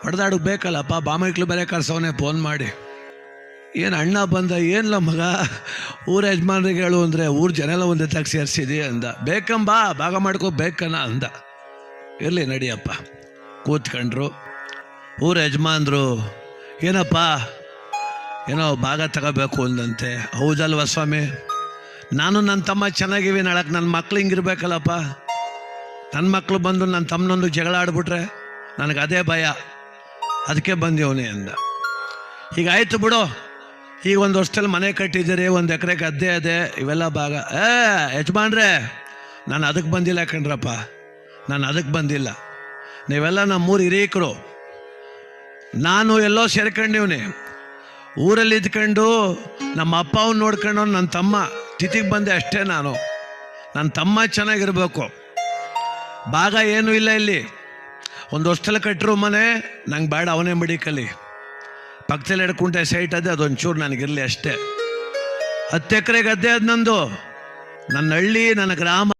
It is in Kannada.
ಹೊಡೆದಾಡಕ್ಕೆ ಬೇಕಲ್ಲಪ್ಪ. ಬಾಮೈಕ್ಳು ಬೇರೆ ಕರ್ಸವನೇ ಫೋನ್ ಮಾಡಿ, ಏನು ಅಣ್ಣ ಬಂದ, ಏನಿಲ್ಲ ಮಗ ಊರ ಯಜಮಾನ್ರಿಗೆ ಹೇಳು ಅಂದರೆ ಊರು ಜನ ಎಲ್ಲ ಒಂದೇ ತಾಗ ಸೇರಿಸಿದಿ ಅಂದ. ಬೇಕಂಬಾ ಭಾಗ ಮಾಡ್ಕೋ ಬೇಕನ ಅಂದ. ಇರಲಿ ನಡಿಯಪ್ಪ. ಕೂತ್ಕೊಂಡ್ರು. ಊರ ಯಜಮಾನ್ರು ಏನಪ್ಪ ಏನೋ ಭಾಗ ತಗೋಬೇಕು ಅಂದಂತೆ. ಹೌದಲ್ವ ಸ್ವಾಮಿ, ನಾನು ನನ್ನ ತಮ್ಮ ಚೆನ್ನಾಗಿವಿ, ನಾಳಕ್ಕೆ ನನ್ನ ಮಕ್ಳು ಹಿಂಗಿರ್ಬೇಕಲ್ಲಪ್ಪ. ನನ್ನ ಮಕ್ಕಳು ಬಂದು ನನ್ನ ತಮ್ಮನೊಂದು ಜಗಳ ಆಡ್ಬಿಟ್ರೆ ನನಗೆ ಅದೇ ಭಯ, ಅದಕ್ಕೆ ಬಂದಿವನಿ ಅಂದ. ಹೀಗಾಯ್ತು ಬಿಡು, ಈಗ ಒಂದು ವರ್ಷದಲ್ಲಿ ಮನೆ ಕಟ್ಟಿದ್ದೀರಿ, 1 ಎಕರೆ ಗದ್ದೆ ಅದೇ, ಇವೆಲ್ಲ ಭಾಗ. ಯಜಮಾನ್ರೆ ನಾನು ಅದಕ್ಕೆ ಬಂದಿಲ್ಲ ಕಣ್ರಪ್ಪ, ನಾನು ಅದಕ್ಕೆ ಬಂದಿಲ್ಲ. ನೀವೆಲ್ಲ ನಮ್ಮೂರು ಹಿರೀಕರು, ನಾನು ಎಲ್ಲೋ ಸೇರ್ಕೊಂಡಿವ್ನಿ. ಊರಲ್ಲಿ ಇದ್ಕೊಂಡು ನಮ್ಮ ಅಪ್ಪ ಅವ್ನು ನೋಡ್ಕೊಂಡು ನನ್ನ ತಮ್ಮ ತಿಥಿಗೆ ಬಂದೆ ಅಷ್ಟೇ. ನಾನು ನನ್ನ ತಮ್ಮ ಚೆನ್ನಾಗಿರ್ಬೇಕು. ಭಾಗ ಏನೂ ಇಲ್ಲ ಇಲ್ಲಿ. 1 ವರ್ಷದಲ್ಲಿ ಕಟ್ಟಿರೋ ಮನೆ ನಂಗೆ ಬೇಡ, ಅವನೇ ಮಡಿಕಲಿ. ಪಕ್ಕದಲ್ಲಿ 2 ಕುಂಟೆ ಸೈಟ್ ಅದೇ, ಅದೊಂಚೂರು ನನಗಿರಲಿ ಅಷ್ಟೇ. 10 ಎಕರೆ ಗದ್ದೆ ಅದು ನಂದು. ನನ್ನ ಹಳ್ಳಿ, ನನ್ನ ಗ್ರಾಮ.